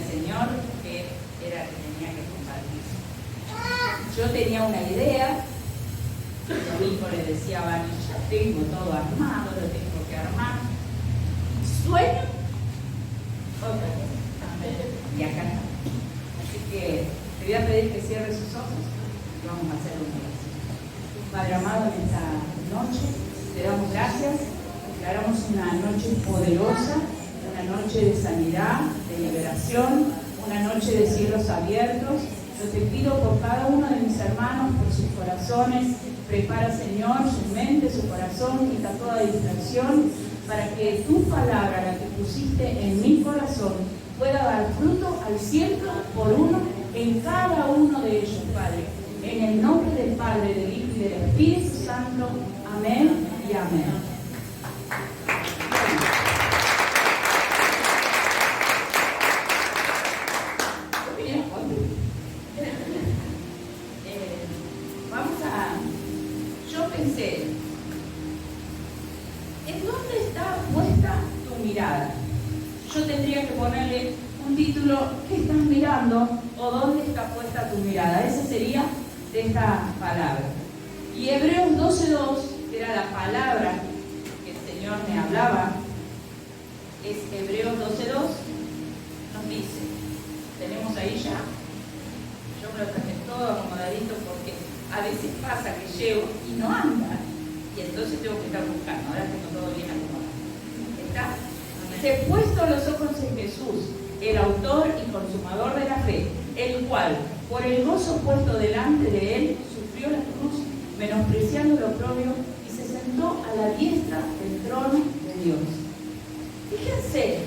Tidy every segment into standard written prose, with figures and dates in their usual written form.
al Señor que era que tenía que compartir. Yo tenía una idea, mi hijo le decía a Vani, ya tengo todo armado, lo tengo que armar. Sueño, otra cosa. Y acá no. Así que te voy a pedir que cierres sus ojos y vamos a hacer una oración. Padre amado, en esta noche te damos gracias, declaramos una noche poderosa, una noche de sanidad, de liberación, una noche de cielos abiertos. Yo te pido por cada uno de mis hermanos, por sus corazones, prepara, Señor, su mente, su corazón, quita toda distracción, para que tu palabra, la que pusiste en mi corazón, pueda dar fruto al 100 por uno en cada uno de ellos, Padre. En el nombre del Padre, del Hijo y del Espíritu Santo. Amén y amén. Yo pensé, ¿en dónde está puesta tu mirada? Yo tendría que ponerle un título, ¿qué estás mirando? O ¿dónde está puesta tu mirada? Esa sería de esta palabra. Y Hebreos 12:2, que era la palabra que el Señor me hablaba, es Hebreos 12:2, nos dice, tenemos ahí ya, yo me lo traje todo acomodadito porque a veces pasa que llego y no anda, y entonces tengo que estar buscando. Ahora tengo todo bien acomodado. ¿Está? Dice, puesto los ojos en Jesús, el autor y consumador de la fe, el cual, por el gozo puesto delante de él, sufrió la cruz, menospreciando lo propio, y se sentó a la diestra del trono de Dios. Fíjense,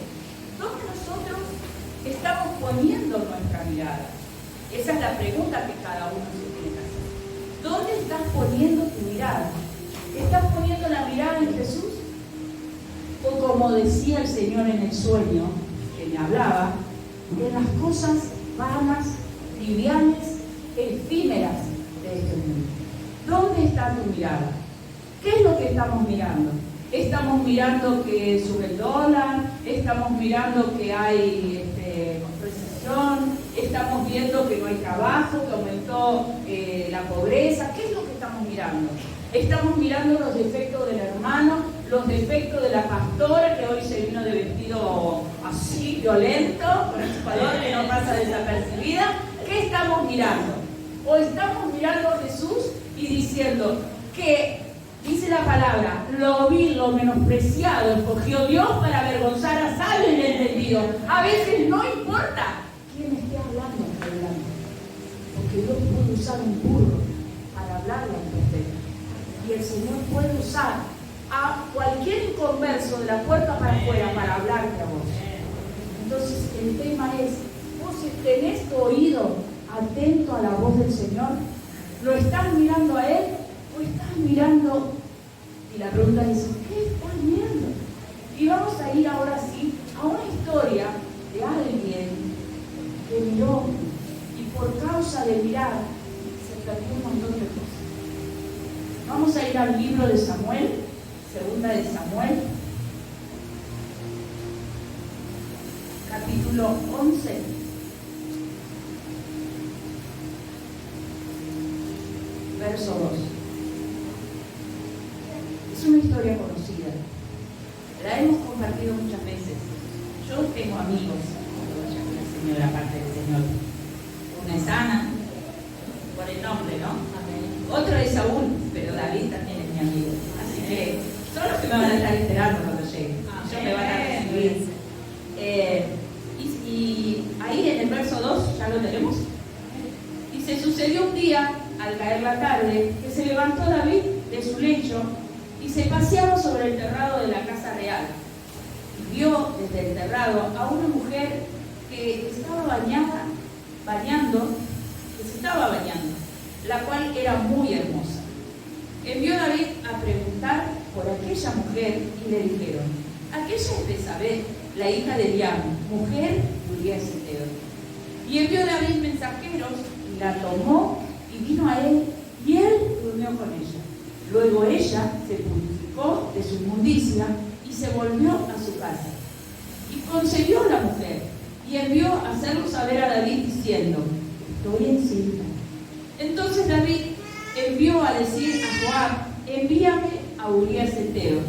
¿dónde nosotros estamos poniendo nuestra mirada? Esa es la pregunta que cada uno se tiene que hacer. ¿Dónde estás poniendo tu mirada? ¿Estás poniendo la mirada en Jesús? O como decía el Señor en el sueño que me hablaba, en las cosas vanas, livianas, efímeras de este mundo. ¿Dónde está tu mirada? ¿Qué es lo que estamos mirando? Estamos mirando que sube el dólar, estamos mirando que hay recesión, estamos viendo que no hay trabajo, que aumentó la pobreza. ¿Qué es lo que estamos mirando? Estamos mirando los defectos del hermano, los defectos de la pastora que hoy se vino de vestido así, violento, con ese color que no pasa desapercibida. ¿Qué estamos mirando? O estamos mirando a Jesús y diciendo que, dice la palabra, lo vil, lo menospreciado, escogió Dios para avergonzar a sabio y entendido. A veces no importa quién esté hablando por delante, porque Dios puede usar un burro para hablarle al profeta. Y el Señor puede usar a cualquier inconverso de la puerta para afuera para hablarte a vos. Entonces el tema es, vos tenés tu oído atento a la voz del Señor, ¿lo estás mirando a Él o estás mirando? Y la pregunta es, ¿qué estás mirando? Y vamos a ir ahora sí a una historia de alguien que miró y por causa de mirar se perdió un montón de cosas. Vamos a ir al libro de Samuel, segunda de Samuel, capítulo 11. Verso 2. Es una historia conocida. La hemos compartido muchas veces. Yo tengo amigos, el Señor, aparte del Señor. Una es Ana, por el nombre, ¿no? Otro es Saúl, pero David también es mi amigo. Así que son los que me van a estar esperando cuando llegue. Yo me van a recibir. Y ahí en el verso 2, ya lo tenemos. Dice, sucedió un día, al caer la tarde, que se levantó David de su lecho y se paseaba sobre el terrado de la casa real. Y vio desde el terrado a una mujer que estaba se estaba bañando, la cual era muy hermosa. Envió David a preguntar por aquella mujer y le dijeron, aquella es Betsabé, la hija de Eliam, mujer de Urías Heteo. Y envió David mensajeros y la tomó y vino a él y él durmió con ella. Luego ella se purificó de su inmundicia y se volvió a su casa. Y concibió la mujer y envió a hacerlo saber a David diciendo: estoy encinta. Entonces David envió a decir a Joab: envíame a Urías Heteo.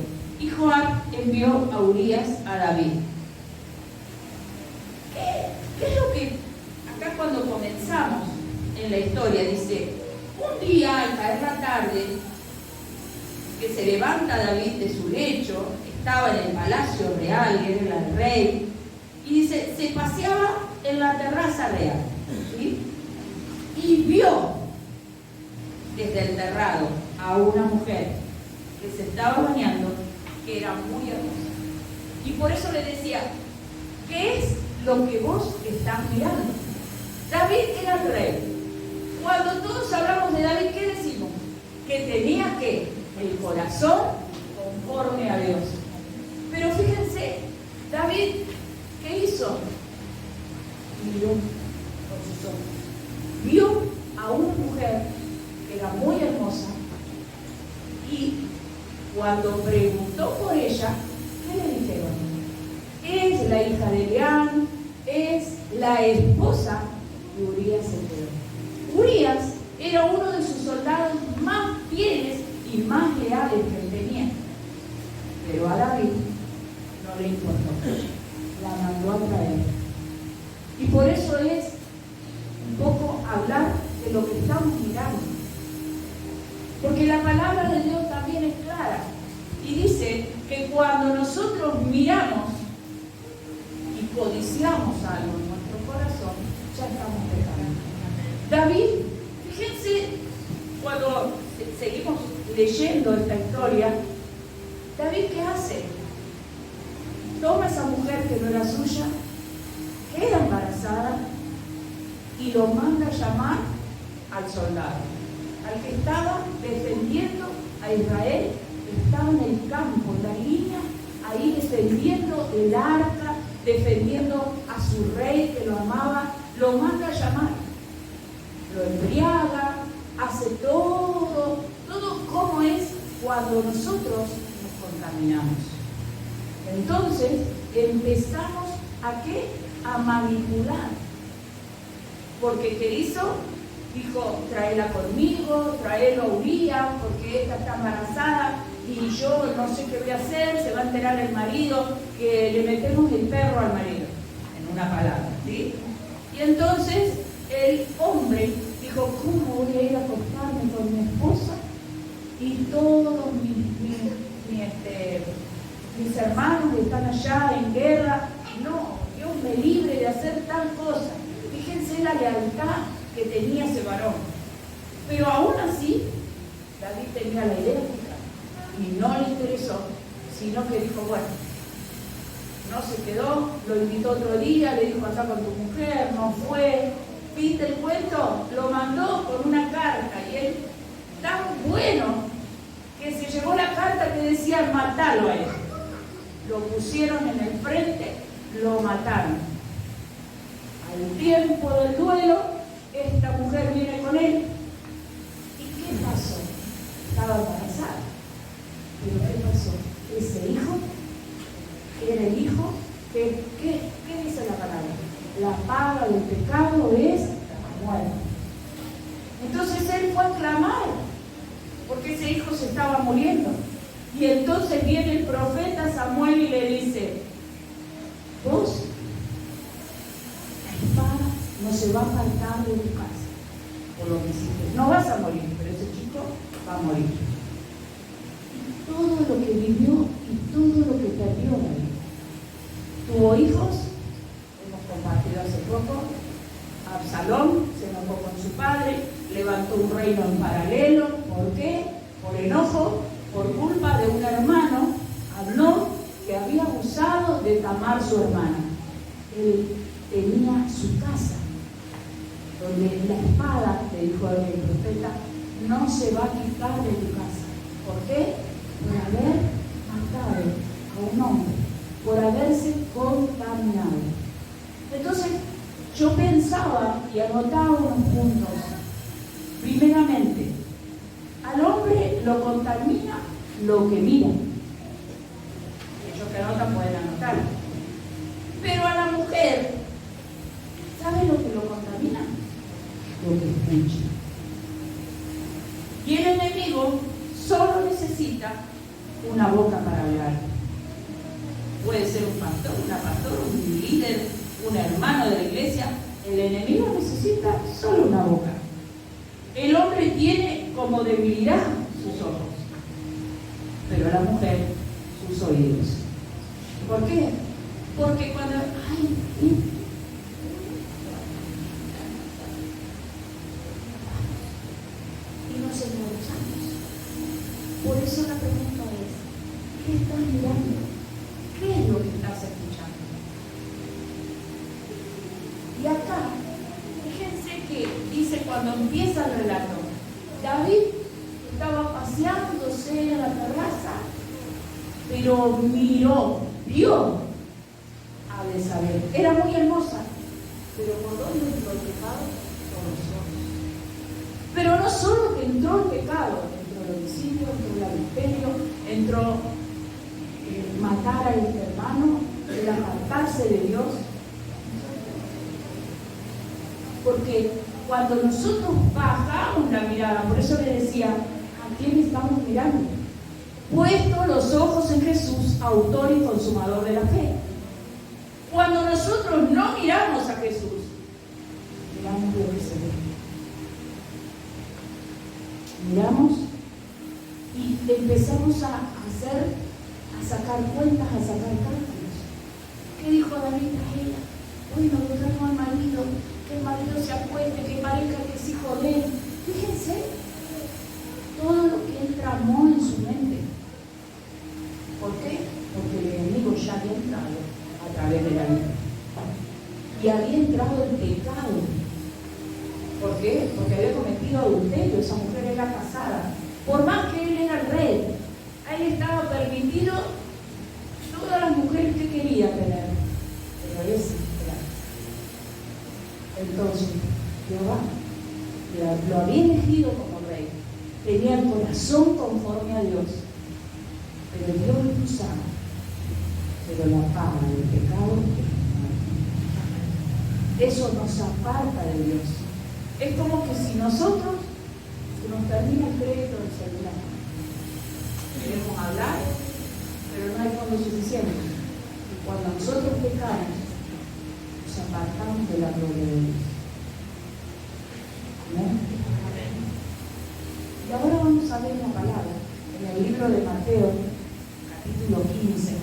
Y Joab envió a Urías a David. ¿Qué es lo que acá cuando comenzamos en la historia dice? Un día al caer la tarde, que se levanta David de su lecho, estaba en el palacio real, era el rey, y dice, se paseaba en la terraza real, ¿sí? Y vio desde el terrado a una mujer que se estaba bañando, que era muy hermosa. Y por eso le decía, ¿qué es lo que vos estás mirando? David era el rey. Cuando todos hablamos de David, ¿qué decimos? Que tenía que el corazón conforme a Dios. Pero fíjense, David, ¿qué hizo? Miró con sus ojos. Vio a una mujer que era muy hermosa y cuando preguntó por ella, ¿qué le dijeron? Es la hija de Leán, es la esposa de Urías Heteo. Urías era uno de sus soldados más fieles y más leales que él tenía. Pero a David no le importó. La mandó a traer. Y por eso es un poco hablar de lo que estamos mirando. Porque la palabra de Dios también es clara. Y dice que cuando nosotros miramos y codiciamos algo en nuestro corazón, ya estamos pecando. David, fíjense, cuando seguimos leyendo esta historia, David, ¿qué hace? Toma a esa mujer que no era suya, queda embarazada y lo manda a llamar al soldado, al que estaba defendiendo a Israel, estaba en el campo, en la línea, ahí defendiendo el arca, defendiendo a su rey que lo amaba, lo manda a llamar, lo embriaga, hace todo como es cuando nosotros nos contaminamos. Entonces empezamos ¿a qué? A manipular. Porque ¿qué hizo? Dijo, tráela conmigo, tráelo a Urías, porque esta está embarazada y yo no sé qué voy a hacer, se va a enterar el marido que le metemos el perro al marido, en una palabra, ¿sí? Y entonces el hombre dijo, ¿cómo voy a ir a acostarme con mi esposa? Y todos mis hermanos que están allá en guerra, no, Dios me libre de hacer tal cosa. Fíjense la lealtad que tenía ese varón. Pero aún así, David tenía la idea fija y no le interesó, sino que dijo, bueno, no se quedó, lo invitó otro día, le dijo, anda con tu mujer, no fue. ¿Viste el cuento? Lo mandó con una carta y él, tan bueno, que se llevó la carta que decía matalo a él. Lo pusieron en el frente, lo mataron. Al tiempo del duelo, esta mujer viene con él. ¿Y qué pasó? Estaba embarazada. ¿Pero qué pasó? Ese hijo era el hijo que, ¿qué dice la palabra? La paga del pecado es la muerte. Entonces él fue a clamar, porque ese hijo se estaba muriendo. Y entonces viene el profeta Samuel y le dice, vos, la espada no se va a apartar de tu casa, por lo que hiciste. No vas a morir, pero ese chico va a morir. Y todo lo que vivió y todo lo que perdió David. Tuvo hijos, hemos compartido hace poco. Absalón se enojó con su padre, levantó un reino en paralelo. ¿Por qué? Por enojo, por culpa de un hermano, Amnón, que había abusado de Tamar, su hermana. Él tenía su casa, donde la espada, le dijo el profeta, no se va a quitar de tu casa. ¿Por qué? Por haber matado a un hombre, por haberse contaminado. Entonces, yo pensaba y anotaba unos puntos. Primeramente, al hombre lo contamina lo que mira. Ellos que anotan pueden anotar. Pero a la mujer dicho. Y el enemigo solo necesita una boca para hablar. Puede ser un pastor, una pastora, un líder, un hermano de la iglesia. El enemigo necesita solo una boca. El hombre tiene como debilidad sus ojos, pero la mujer sus oídos. ¿Por qué? Porque cuando... y nos escuchamos. Por eso la pregunta es, ¿qué estás mirando? ¿Qué es lo que estás escuchando? Y acá, fíjense que dice cuando empieza el relato, David estaba paseándose en la terraza, pero vio a Betsabé. Era muy hermosa, pero ¿por dónde entró el pecado? Por los ojos. Pero no solo que entró el pecado, entró el homicidio, entró el adulterio, entró matar a este hermano, el apartarse de Dios. Porque cuando nosotros bajamos la mirada, por eso le decía, ¿a quién estamos mirando? Puesto los ojos en Jesús, autor y consumador de la fe. Cuando nosotros no miramos a Jesús, miramos lo que se ve. Miramos y empezamos a sacar cuentas, a sacar cálculos. ¿Qué dijo David a ella? Bueno, dejamos al marido, que el marido se acueste, que parezca que es hijo de él. Fíjense todo lo que él tramó en su mente. ¿Por qué? Porque el enemigo ya había entrado a través de la vida. Y había entrado el pecado. ¿Por qué? Porque había cometido adulterio, esa mujer era casada. Por más que él era el rey, a él estaba permitido todas las mujeres que quería tener. Pero él sí era. Entonces, Jehová lo había elegido como rey. Tenía el corazón conforme a Dios. Pero Dios lo usaba. Pero la paga del pecado es muerte. Eso nos aparta de Dios. Es como que si nosotros nos termina el crédito del celular, queremos hablar, pero no hay fondos suficientes. Y cuando nosotros pecamos, nos apartamos de la gloria de Dios. ¿Amén? Y ahora vamos a ver la palabra en el libro de Mateo, capítulo 15.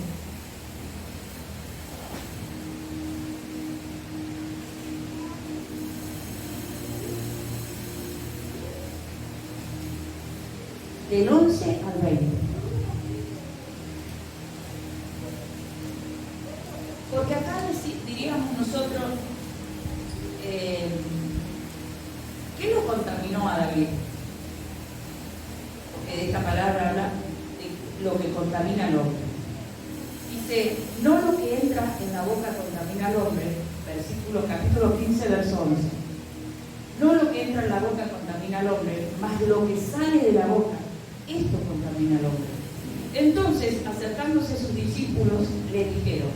Del 11 al 20. Porque acá diríamos nosotros, ¿qué lo contaminó a David? Porque de esta palabra habla de lo que contamina al hombre. Dice, no lo que entra en la boca contamina al hombre, capítulo 15, verso 11. No lo que entra en la boca contamina al hombre, mas lo que sale de la boca, esto contamina al hombre. Entonces, acercándose sus discípulos, le dijeron,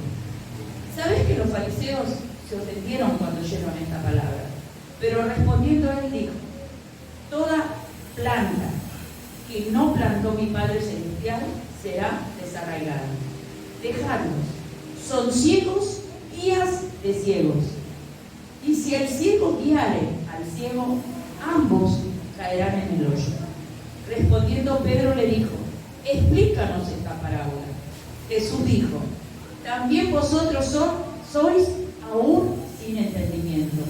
¿sabes que los fariseos se ofendieron cuando oyeron esta palabra? Pero respondiendo él dijo, toda planta que no plantó mi Padre Celestial será desarraigada. Dejadlos, son ciegos, guías de ciegos. Y si el ciego guiare al ciego, ambos caerán en el hoyo. Respondiendo Pedro le dijo, explícanos esta parábola. Jesús dijo, también vosotros sois aún sin entendimiento.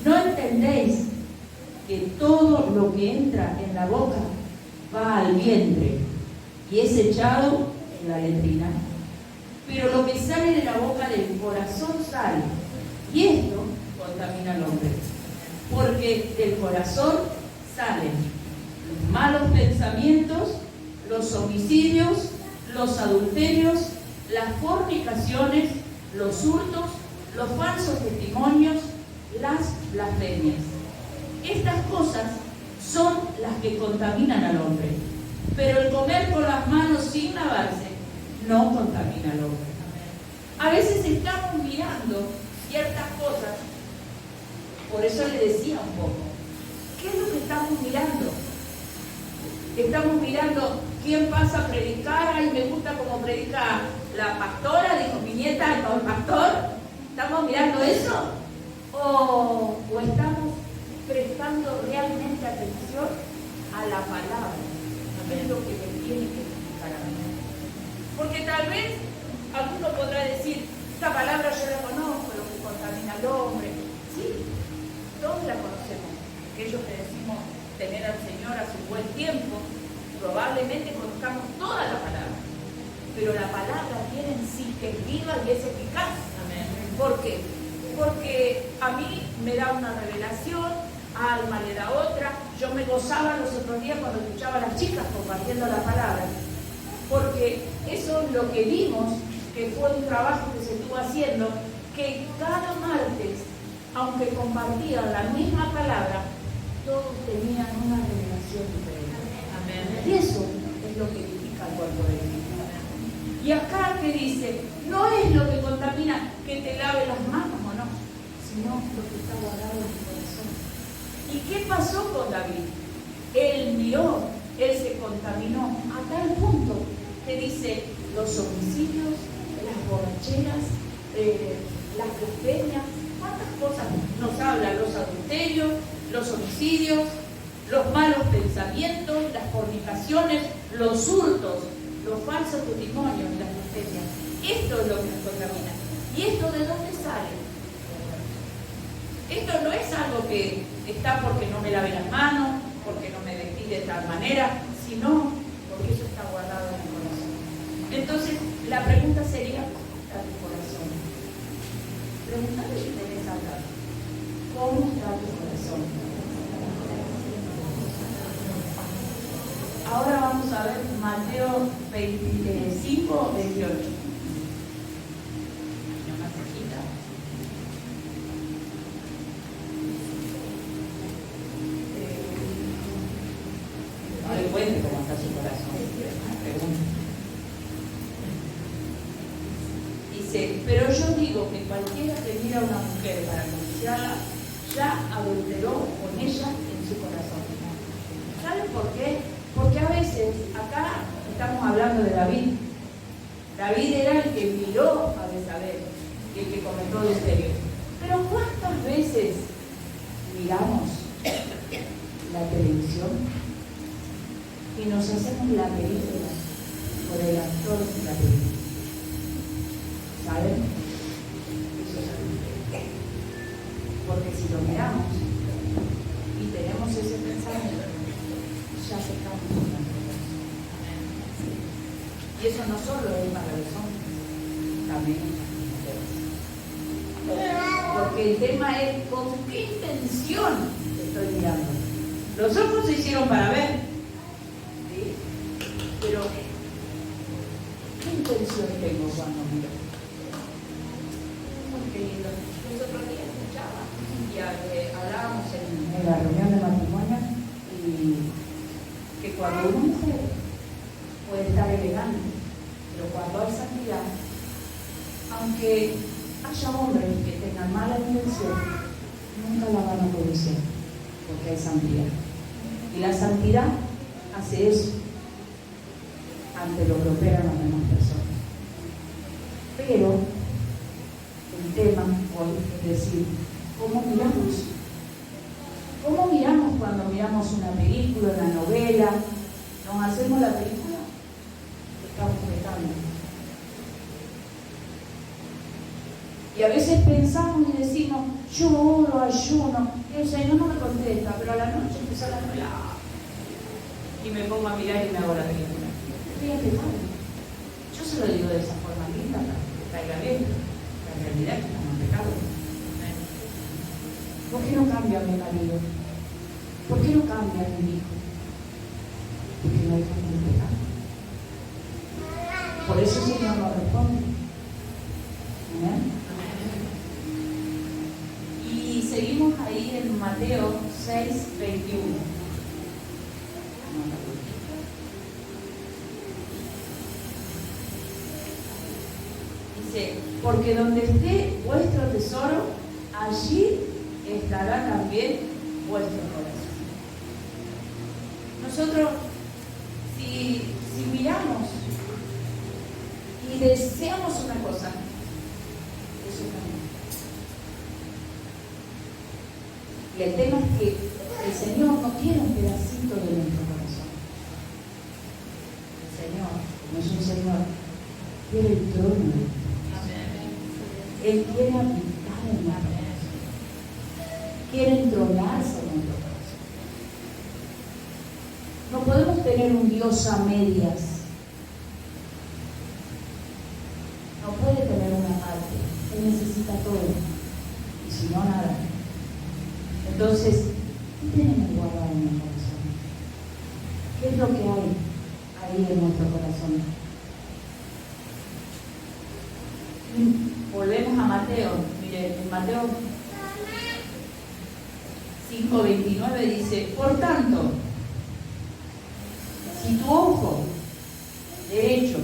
¿No entendéis que todo lo que entra en la boca va al vientre y es echado en la letrina? Pero lo que sale de la boca del corazón sale, y esto contamina al hombre. Porque del corazón salen los malos pensamientos, los homicidios, los adulterios, las fornicaciones, los hurtos, los falsos testimonios, las blasfemias. Estas cosas son las que contaminan al hombre, pero el comer con las manos sin lavarse no contamina al hombre. A veces estamos mirando ciertas cosas, por eso le decía un poco, ¿qué es lo que estamos mirando? Estamos mirando quién pasa a predicar. Ay, me gusta cómo predica la pastora, dijo mi nieta, el pastor. ¿Estamos mirando eso? ¿O estamos prestando realmente atención a la palabra? ¿Qué es lo que me tiene que explicar a mí? Porque tal vez alguno podrá decir, esta palabra yo la conozco, lo que contamina al hombre. Sí, todos la conocemos. Aquellos que decimos tener al Señor a su buen tiempo, probablemente conozcamos toda la palabra. Pero la palabra tiene en sí que es viva y es eficaz. Amén. ¿Por qué? Porque a mí me da una revelación, a Alma le da otra. Yo me gozaba los otros días cuando escuchaba a las chicas compartiendo la palabra. Porque eso es lo que vimos, que fue un trabajo que se estuvo haciendo, que cada martes, aunque compartían la misma palabra, todos tenían una revelación diferente. Amén. Y eso es lo que edifica el cuerpo de Cristo. Y acá que dice, no es lo que contamina que te lave las manos o no, sino lo que está guardado en tu corazón. ¿Y qué pasó con David? Él miró, él se contaminó a tal punto que dice los homicidios, las borracheras, las blasfemias, ¿cuántas cosas nos habla? Los adulterios, los homicidios, los malos pensamientos, las fornicaciones, los hurtos, los falsos testimonios, las blasfemias. Esto es lo que nos contamina. ¿Y esto de dónde sale? Esto no es algo que está porque no me lavé las manos, porque no me vestí de tal manera, sino porque eso está guardado en mi corazón. Entonces, la pregunta sería, ¿cómo está tu corazón? Pregúntale si tenés acá. ¿Cómo está tu corazón? Ahora vamos a ver Mateo 25, 28. Una cosita. No le cuente cómo está su corazón. Pregunta. Dice, pero yo digo que cualquiera que mira a una mujer para codiciarla, ya adulteró con ella en su corazón. ¿Saben por qué? Porque a veces, acá estamos hablando de David. David era el que miró a Betsabé y el que cometió adulterio. Pero ¿cuántas veces miramos la televisión y nos hacemos la película por el actor de la película? ¿Saben? Eso es adulterio. Porque si lo miramos y tenemos ese pensamiento, ya secamos una cosa. Y eso no solo es para los hombres, también es para las mujeres. Porque el tema es con qué intención estoy mirando. Los ojos se hicieron para ver, ¿sí? Pero ¿qué intención tengo cuando miro? Porque los otros días escuchaba y hablábamos en la reunión de matrimonio y que cuando una mujer puede estar elegante, pero cuando hay santidad, aunque haya hombres que tengan mala intención, nunca la van a codiciar, porque hay santidad. Y la santidad hace eso ante lo que operan las demás personas. Pero el tema hoy es decir, ¿cómo miramos? ¿Cómo miramos cuando miramos una película, una novela? ¿Nos hacemos la película? Estamos pecando. Y a veces pensamos y decimos, yo oro, ayuno, y el Señor no me contesta, pero a la noche empieza la novela y me pongo a mirar y me hago la película. Estoy en pecado. Yo se lo digo de esa forma linda para que caiga bien. La realidad es que estamos en pecado. ¿Por qué no cambia mi marido? ¿Por qué no cambia mi hijo? Porque no hay que pecado. Por eso el Señor no responde. ¿Amén? Y seguimos ahí en Mateo 6, 21. Dice, porque donde esté vuestro tesoro, allí estará también vuestro corazón. Nosotros, si miramos y deseamos una cosa, eso cambia. Y el tema es que el Señor no quiere un pedacito de nuestro corazón. El Señor, como es un Señor, quiere el trono. Él quiere habitar en nuestro corazón. Quiere entronarse en nuestro corazón. No podemos tener un Dios a medias. No puede tener una parte. Él necesita todo. Y si no, nada. Entonces, ¿qué tenemos guardado en nuestro corazón? ¿Qué es lo que hay ahí en nuestro corazón? Y volvemos a Mateo. Mire, en Mateo 5:29 dice: por tanto, si tu ojo derecho,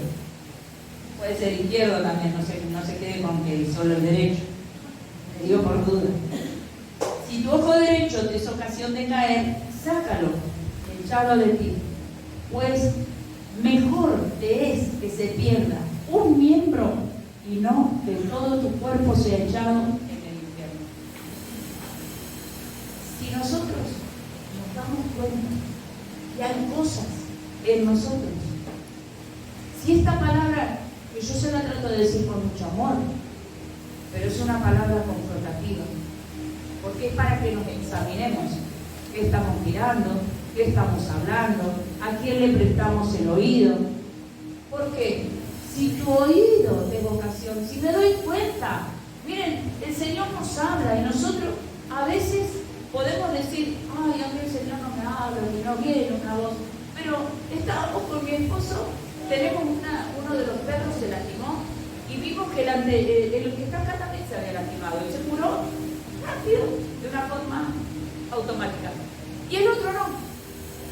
puede ser izquierdo también, no se quede con que solo el derecho, le digo por duda. Si tu ojo derecho te es ocasión de caer, sácalo, echalo de ti, pues mejor te es que se pierda un miembro y no que todo tu cuerpo sea echado en el infierno. Si nosotros nos damos cuenta que hay cosas en nosotros, si esta palabra, que yo se la trato de decir con mucho amor, pero es una palabra confrontativa, porque es para que nos examinemos qué estamos mirando, qué estamos hablando, a quién le prestamos el oído. Porque si tu oído de vocación, si me doy cuenta, miren, el Señor nos habla y nosotros a veces podemos decir: ay, a mí el Señor no me habla, y no viene una voz. Pero estábamos con mi esposo, tenemos uno de los perros se lastimó y vimos que el que está acá también se había lastimado y se curó rápido, de una forma automática. Y el otro no.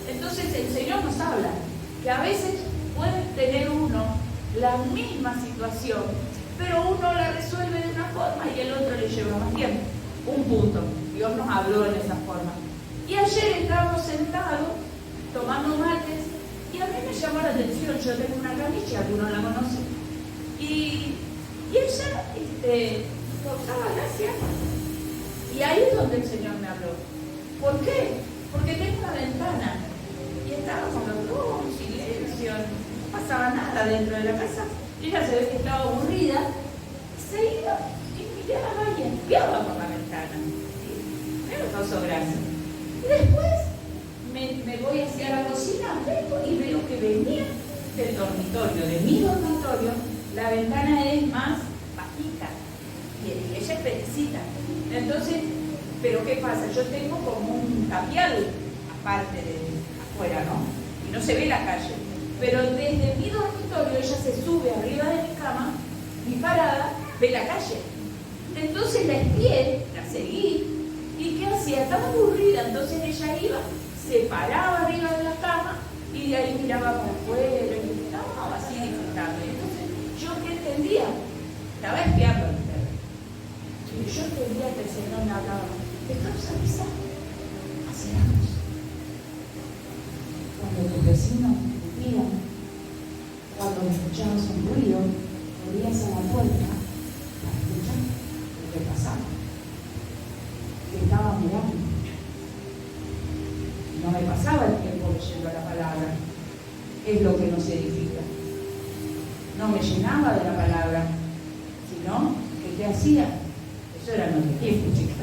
Entonces el Señor nos habla que a veces puede tener uno la misma situación, pero uno la resuelve de una forma y el otro le lleva más tiempo. Un punto. Dios nos habló en esa forma. Y ayer estábamos sentados tomando mates y a mí me llamó la atención. Yo tengo una canilla, algunos la conocen, y ella causaba gracia. Y ahí es donde el Señor me habló. ¿Por qué? Porque tengo una ventana y estábamos los dos en silencio, no pasaba nada dentro de la casa. Y ella se ve que estaba aburrida, se iba y miraba y espiaba por la ventana. ¿Sí? Me causó gracia. Y después me voy hacia la cocina, vengo y veo que venía del dormitorio, de mi dormitorio. La ventana es más bajita y ella es pequeñita. Entonces, pero ¿qué pasa? Yo tengo como un tapial aparte de afuera, ¿no? Y no se ve la calle. Pero desde mi dormitorio ella se sube arriba de mi cama y parada ve la calle. Entonces la espié, la seguí. ¿Y qué hacía? Estaba aburrida. Entonces ella iba, se paraba arriba de la cama y de ahí miraba para afuera y estaba así disfrutando. Entonces, ¿yo qué entendía? Estaba espiando al perro. Y yo entendía que el Señor me hablaba: déjanos avisar, hacer algo. Cuando tus vecinos te miran, cuando escuchabas un ruido, corrías a la puerta para escuchar lo que pasaba, que estaba mirando. No me pasaba el tiempo leyendo la palabra, es lo que nos edifica. No me llenaba de la palabra, sino que ¿qué hacía? Eso era no tiempo, chicas,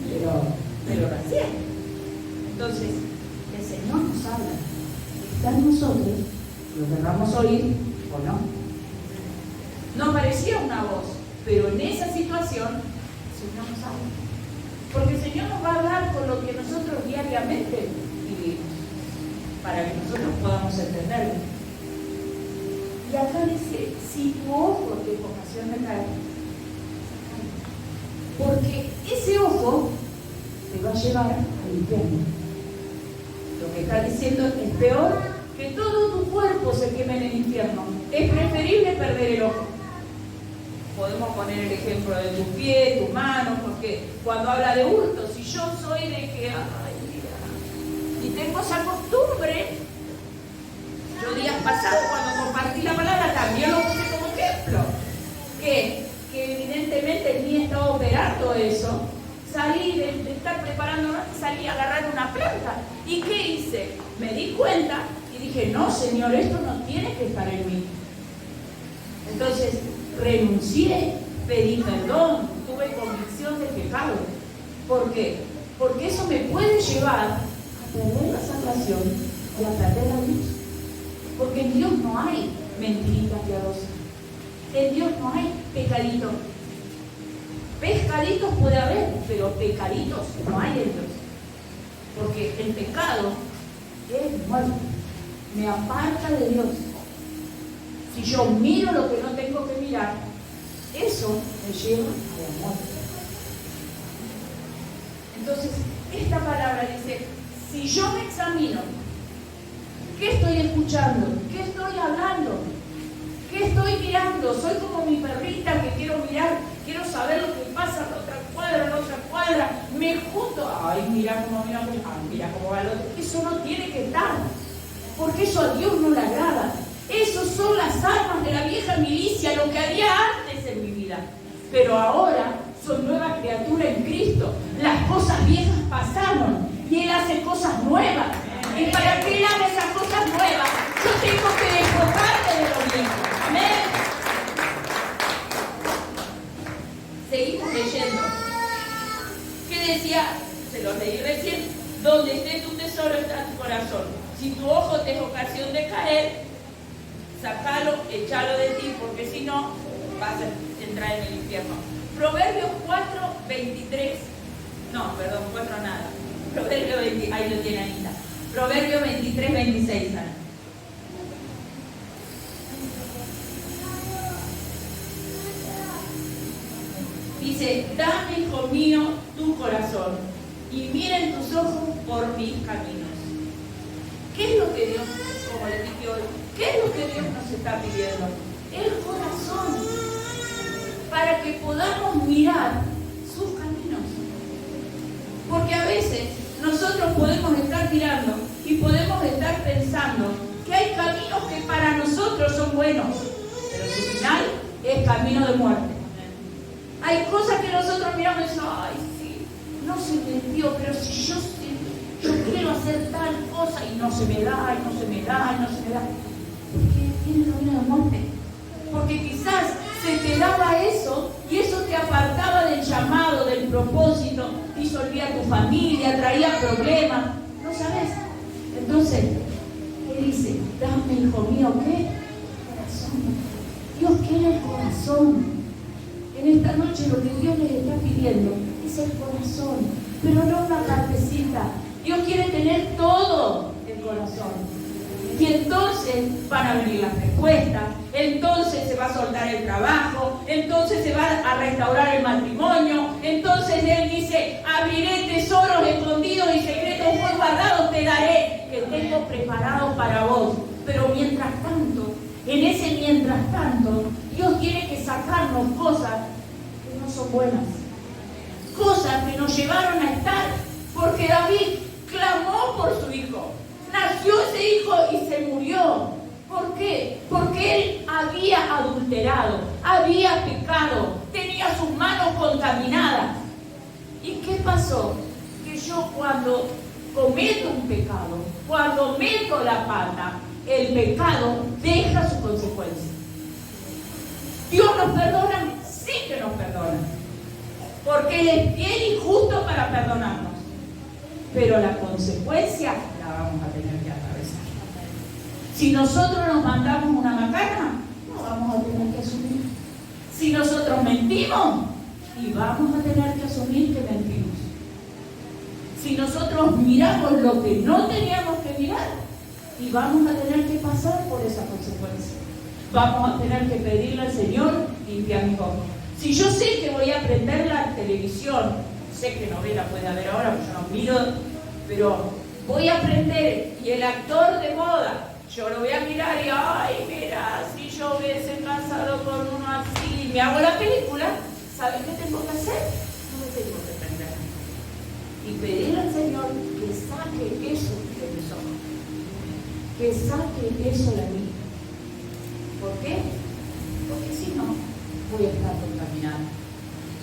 pero lo hacía. Entonces, el Señor nos habla, está en nosotros, lo querramos oír o no. No parecía una voz, pero en esa situación el Señor nos habla. Porque el Señor nos va a hablar con lo que nosotros diariamente vivimos, para que nosotros podamos entenderlo. Y acá dice: si tu ojo te es ocasión de caer, porque ese ojo te va a llevar al infierno. Lo que está diciendo es peor que todo tu cuerpo se queme en el infierno. Es preferible perder el ojo. Podemos poner el ejemplo de tu pie, tu mano, porque cuando habla de hurto, si yo soy de que, ay, mira, y tengo esa costumbre. Yo días pasados cuando compartí la palabra también lo puse como ejemplo. Que evidentemente en mí estaba operando eso. Salí de estar preparando, salí a agarrar una planta. ¿Y qué hice? Me di cuenta y dije, no, Señor, esto no tiene que estar en mí. Entonces renuncié, pedí perdón, tuve convicción de pecado. ¿Por qué? Porque eso me puede llevar a perder la salvación y a perder a Dios. Porque en Dios no hay mentiritas piadosas. En Dios no hay pecaditos. Pescaditos puede haber, pero pecaditos no hay en Dios. Porque el pecado es muerte. Me aparta de Dios. Si yo miro lo que no tengo que mirar, eso me lleva a la muerte. Entonces, esta palabra dice, si yo me examino, ¿qué estoy escuchando? ¿Qué estoy hablando? ¿Qué estoy mirando? Soy como mi perrita que quiero mirar, quiero saber lo que pasa en otra cuadra, me junto, ay, mira cómo va el otro. Eso no tiene que estar, porque eso a Dios no le agrada. Esos son las armas de la vieja milicia, lo que había antes en mi vida. Pero ahora soy nueva criatura en Cristo. Las cosas viejas pasaron y Él hace cosas nuevas. Y para que Él haga esas cosas nuevas, yo tengo que despojarme de lo viejo. Amén. Seguimos leyendo. ¿Qué decía? Se lo leí recién. Donde esté tu tesoro está tu corazón. Si tu ojo te es ocasión de caer, sacalo, échalo de ti, porque si no, vas a entrar en el infierno. Proverbios 4, 23. No, perdón, 4 nada. Proverbio 20, ahí lo tiene Anita. Proverbio 23, 26. Ana. Dice, dame, hijo mío, tu corazón, y miren tus ojos por mis caminos. ¿Qué es lo que Dios, como les dije hoy, qué es lo que Dios nos está pidiendo? El corazón, para que podamos mirar sus caminos. Porque a veces nosotros podemos estar mirando y podemos estar pensando que hay caminos que para nosotros son buenos, pero su final es camino de muerte. Hay cosas que nosotros miramos y decimos, ay, sí, no se me dio, pero si yo quiero hacer tal cosa y no se me da, y no se me da, y no se me da. Porque tiene camino de muerte. Porque quizás se te daba eso y eso te apartaba del llamado, del propósito, disolvía tu familia, traía problemas. ¿No sabes? Entonces, ¿qué dice? Dame, hijo mío, ¿qué? Corazón. Dios quiere el corazón. En esta noche lo que Dios les está pidiendo es el corazón, pero no una partecita. Dios quiere tener todo el corazón. Y entonces van a venir las respuestas, entonces se va a soltar el trabajo, entonces se va a restaurar el matrimonio, entonces Él dice, abriré tesoros escondidos y secretos muy guardados te daré, que tengo preparado para vos. Pero mientras tanto, en ese mientras tanto, Dios tiene que sacarnos cosas que no son buenas, cosas que nos llevaron a estar, porque David clamó por su hijo. Nació ese hijo y se murió. ¿Por qué? Porque él había adulterado, había pecado, tenía sus manos contaminadas. ¿Y qué pasó? Que yo cuando cometo un pecado, cuando meto la pata, el pecado deja su consecuencia. ¿Dios nos perdona? Sí que nos perdona. Porque Él es fiel y justo para perdonarnos. Pero la consecuencia la vamos a tener que atravesar. Si nosotros nos mandamos una macana, no vamos a tener que asumir. Si nosotros mentimos, y vamos a tener que asumir que mentimos. Si nosotros miramos lo que no teníamos que mirar, y vamos a tener que pasar por esa consecuencia. Vamos a tener que pedirle al Señor, limpia mis ojos. Si yo sé que voy a prender la televisión, sé que novela puede haber ahora, porque yo no miro, pero voy a aprender, y el actor de moda, yo lo voy a mirar y, ay, mira, si yo hubiese casado con uno así, me hago la película, ¿sabes qué tengo que hacer? No me tengo que prender. Y pedirle al Señor Señor, que saque eso de mis ojos, que saque eso de mí. ¿Por qué? Porque si no, voy a estar contaminado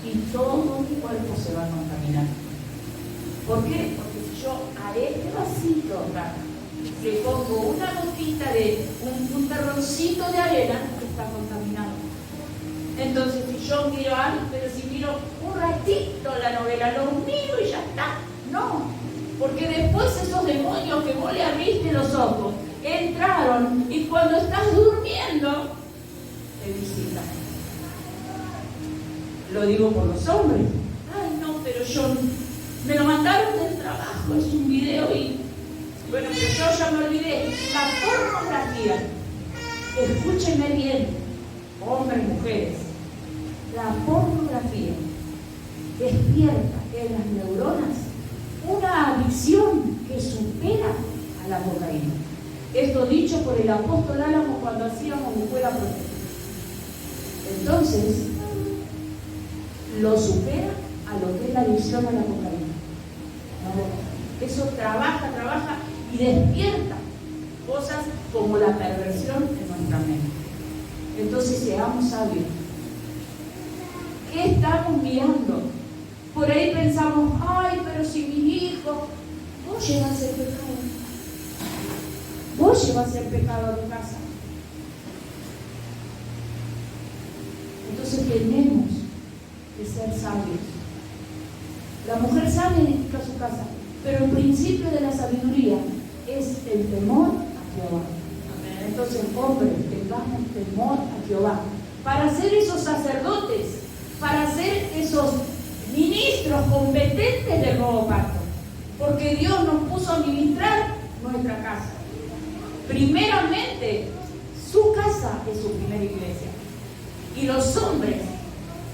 y todo mi cuerpo se va a contaminar. ¿Por qué? Porque si yo a este vasito acá le pongo una gotita de un terroncito de arena, está contaminado. Entonces si yo miro algo, pero si miro un ratito la novela, lo miro y ya está. No, porque después esos demonios que vos le abriste los ojos entraron y cuando estás durmiendo te visitan. Lo digo por los hombres. Ay no, pero yo me lo mandaron del trabajo, es un video y bueno, pero yo ya me olvidé. La pornografía, escúchenme bien, hombres y mujeres, la pornografía despierta en las neuronas una adicción que supera a la cocaína. Esto dicho por el apóstol Álamo cuando hacíamos escuela profética. Entonces, lo supera a lo que es la adicción a la cocaína. Eso trabaja y despierta cosas como la perversión en nuestra mente. Entonces, seamos sabios. ¿Qué estamos mirando? Por ahí pensamos, ay, pero si mis hijos, vos llevas el pecado. Vos llevas el pecado a tu casa. Entonces tenemos que ser sabios. La mujer sabia edifica su casa, pero el principio de la sabiduría es el temor a Jehová. Entonces, hombres, tengamos temor a Jehová. Para ser esos sacerdotes, para ser esos ministros competentes del nuevo pacto. Porque Dios nos puso a ministrar nuestra casa. Primeramente, su casa es su primera iglesia. Y los hombres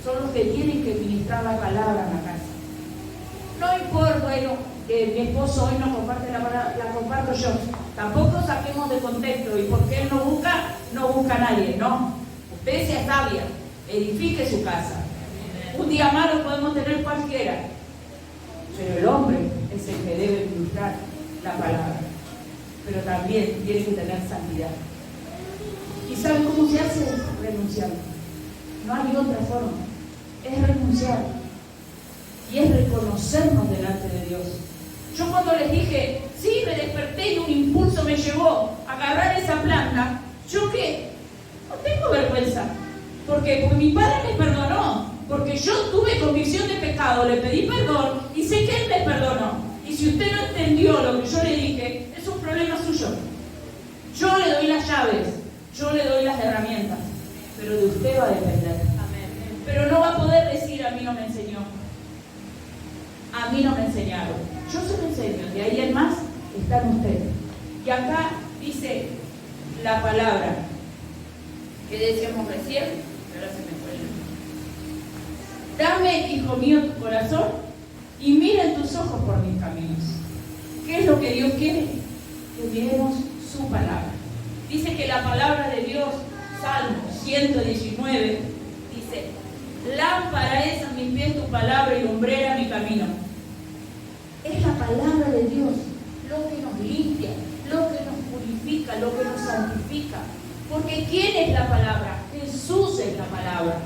son los que tienen que ministrar la palabra en la casa. No importa, bueno, mi esposo hoy no comparte la palabra, la comparto yo. Tampoco saquemos de contexto y porque él no busca a nadie, no. Usted sea sabia, edifique su casa. Un día malo podemos tener cualquiera, pero el hombre es el que debe ministrar la palabra. Pero también tiene que tener santidad. ¿Y saben cómo se hace? Renunciando. No hay otra forma. Es renunciar. Y es reconocernos delante de Dios. Yo cuando les dije, sí, me desperté y un impulso me llevó a agarrar esa planta, ¿yo qué? No tengo vergüenza. ¿Por qué? Porque mi padre me perdonó. Porque yo tuve convicción de pecado, le pedí perdón y sé que Él me perdonó. Y si usted no entendió lo que yo le dije, es un problema suyo. Yo le doy las llaves, yo le doy las herramientas, pero de usted va a depender. Pero no va a poder decir, a mí no me enseñó. A mí no me enseñaron. Yo se lo enseño, de ahí en más están ustedes. Y acá dice la palabra que decíamos recién, pero ahora se me fue el nombre. Dame, hijo mío, tu corazón y mira en tus ojos por mis caminos. ¿Qué es lo que Dios quiere? Que miremos su palabra. Dice que la palabra de Dios, Salmo 119, dice, lámpara es a mis pies tu palabra y lumbrera mi camino. Es la palabra de Dios lo que nos limpia, lo que nos purifica, lo que nos santifica. Porque ¿quién es la palabra? Jesús es la palabra.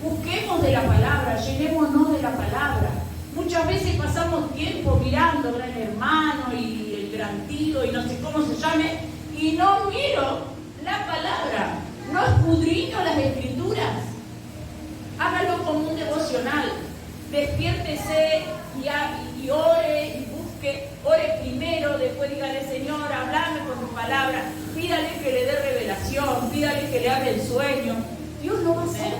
Busquemos de la palabra, llenémonos de la palabra. Muchas veces pasamos tiempo mirando Gran Hermano y el Gran Tío y no sé cómo se llame, y no miro la palabra, no escudriño las escrituras. Hágalo como un devocional. Despiértese y ore y busque, ore primero, después dígale, Señor, háblame con tu palabra, pídale que le dé revelación, pídale que le hable el sueño. Dios lo va a hacer.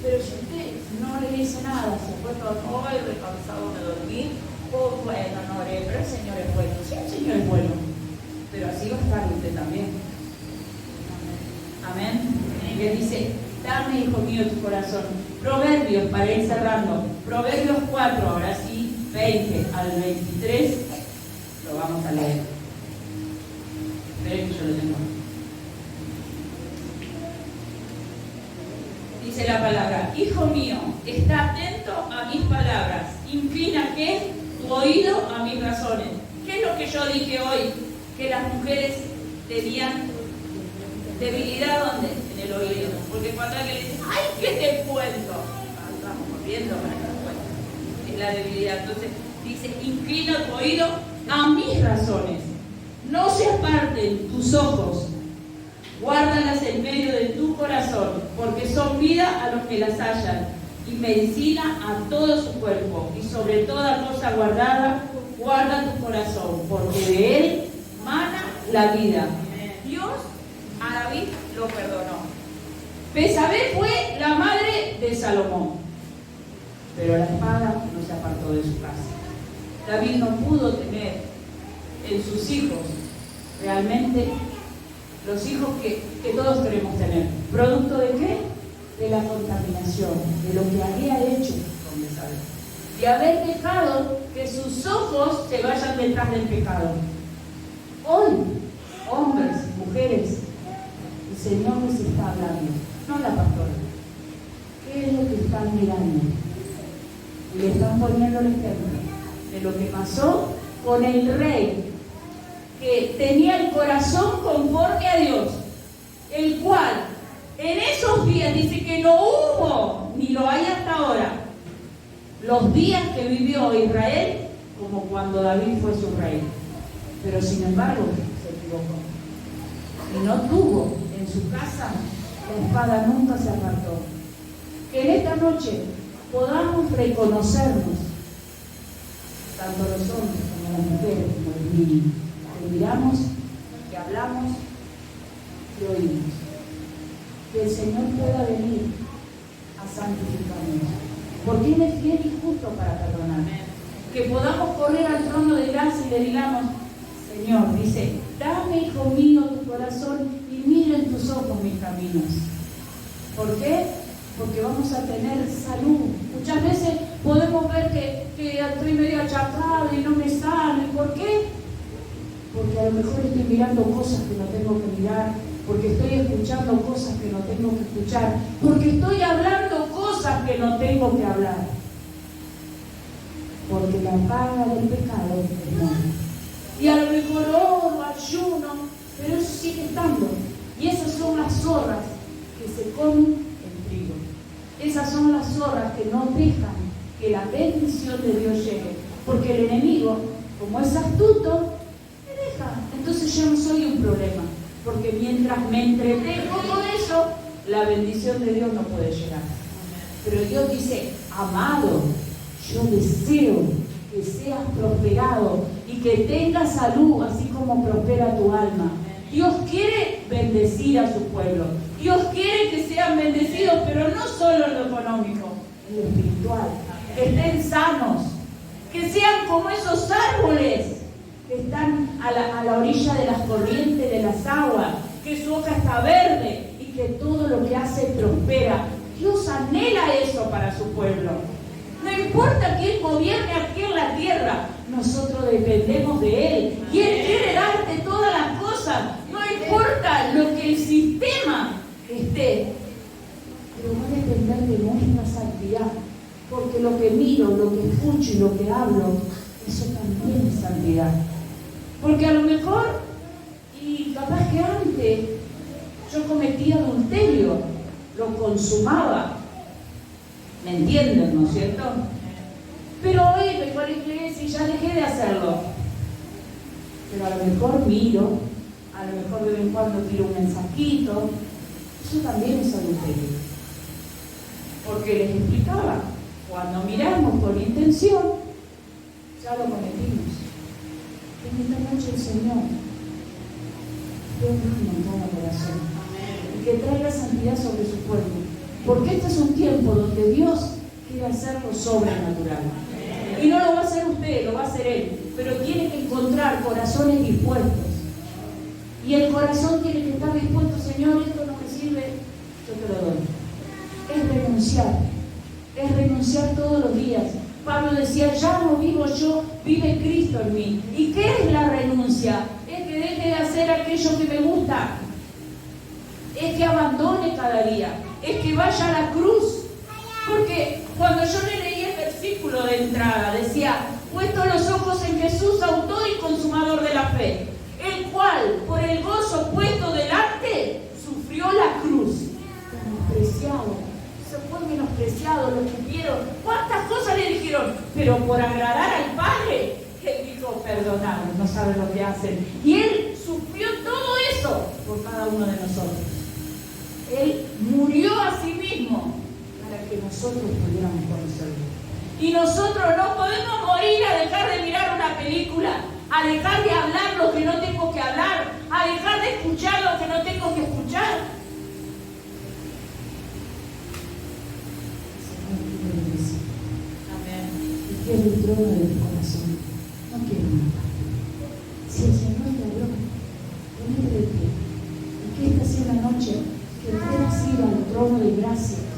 Pero si usted no le dice nada, se fue todo, hoy recansado de dormir, oh, bueno, no oré, pero el Señor es bueno. Sí, el Señor es bueno, pero así va a estar usted también. Amén. Y le dice, dame, hijo mío, tu corazón. Proverbios, para ir cerrando, Proverbios 4, ahora sí, 20 al 23, lo vamos a leer. Esperen que yo lo tengo. Dice la palabra, hijo mío, está atento a mis palabras, inclina ¿qué? Tu oído a mis razones. ¿Qué es lo que yo dije hoy? Que las mujeres tenían debilidad, ¿dónde? En el oído. Porque cuando alguien dice, ¡ay, qué te cuento! Vamos corriendo para que nos cuente. Es la debilidad. Entonces dice, inclina tu oído a mis razones. No se aparten tus ojos. Guárdalas en medio de tu corazón, porque son vida a los que las hallan y medicina a todo su cuerpo. Y sobre toda cosa guardada, guarda tu corazón, porque de él mana la vida. Dios a David lo perdonó. Betsabé fue la madre de Salomón, pero la espada no se apartó de su casa. David no pudo tener en sus hijos realmente los hijos que todos queremos tener. ¿Producto de qué? De la contaminación, de lo que había hecho con Betsabé. De haber dejado que sus ojos se vayan detrás del pecado. Hoy, hombres, mujeres, el Señor les está hablando, no la pastora. ¿Qué es lo que están mirando? Y le están poniendo el ejemplo de lo que pasó con el rey, que tenía el corazón conforme a Dios, el cual en esos días dice que no hubo, ni lo hay hasta ahora, los días que vivió Israel como cuando David fue su rey. Pero sin embargo se equivocó y no tuvo en su casa, la espada nunca se apartó. Que en esta noche podamos reconocernos, tanto los hombres como las mujeres, como los niños, que miramos, que hablamos, que oímos. Que el Señor pueda venir a santificarnos, porque Él es fiel y justo para perdonar. Que podamos correr al trono de gracia y le digamos, Señor, dice, dame, hijo mío, tu corazón y mira en tus ojos mis caminos. ¿Por qué? Porque vamos a tener salud. Muchas veces podemos ver que estoy medio achacado y no me sale. ¿Por qué? Porque a lo mejor estoy mirando cosas que no tengo que mirar, porque estoy escuchando cosas que no tengo que escuchar, porque estoy hablando cosas que no tengo que hablar. Porque la paga del pecado es muerte. Y a lo mejor oro, ayuno, pero eso sigue estando. Y esas son las zorras que se comen el trigo. Esas son las zorras que no dejan que la bendición de Dios llegue. Porque el enemigo, como es astuto, me deja. Entonces yo no soy un problema. Porque mientras me entretengo con eso, la bendición de Dios no puede llegar. Pero Dios dice, amado, yo deseo que seas prosperado y que tengas salud, así como prospera tu alma. Dios quiere bendecir a su pueblo. Dios quiere que sean bendecidos, pero no solo en lo económico, en lo espiritual. Que estén sanos, que sean como esos árboles que están a la orilla de las corrientes de las aguas, que su hoja está verde y que todo lo que hace prospera. Dios anhela eso para su pueblo. No importa quién gobierne aquí en la tierra, nosotros dependemos de Él. Y Él quiere darte todas las cosas. No importa lo que el sistema esté. Pero va a depender de nuestra santidad. Porque lo que miro, lo que escucho y lo que hablo, eso también es santidad. Porque a lo mejor, y capaz que antes, yo cometía adulterio, lo consumaba. ¿Me entienden, no es cierto? Pero hoy vengo a la iglesia y ya dejé de hacerlo. Pero a lo mejor miro, a lo mejor de vez en cuando tiro un mensajito. Eso también es adulterio. Porque les explicaba, cuando miramos con intención, ya lo cometimos. En esta noche el Señor venga en cada corazón y que traiga santidad sobre su pueblo. Porque este es un tiempo donde Dios quiere hacerlo sobrenatural. Y no lo va a hacer usted, lo va a hacer Él. Pero tiene que encontrar corazones dispuestos. Y el corazón tiene que estar dispuesto, Señor, esto no me sirve, yo te lo doy. Es renunciar. Es renunciar todos los días. Pablo decía, ya no vivo yo, vive Cristo en mí. ¿Y qué es la renuncia? Es que deje de hacer aquello que me gusta. Es que abandone cada día. Es que vaya a la cruz. Porque cuando yo le leí el versículo de entrada, decía, puesto los ojos en Jesús, autor y consumador de la fe, el cual, por el gozo puesto delante, sufrió la cruz. Menospreciado, se fue menospreciado, lo escupieron. ¿Cuántas cosas le dijeron? Pero por agradar al Padre, Él dijo, perdonad, no saben lo que hacen. Y Él sufrió todo eso por cada uno de nosotros. Él murió a sí mismo para que nosotros pudiéramos conocerlo. Y nosotros no podemos morir a dejar de mirar una película, a dejar de hablar lo que no tengo que hablar, a dejar de escuchar lo que no tengo que escuchar. Amén. Y quiero el trono de tu corazón. No quiero una parte. Si el Señor te habló, ponete de pie. Y que esta sea la noche que puedas ir al trono de gracia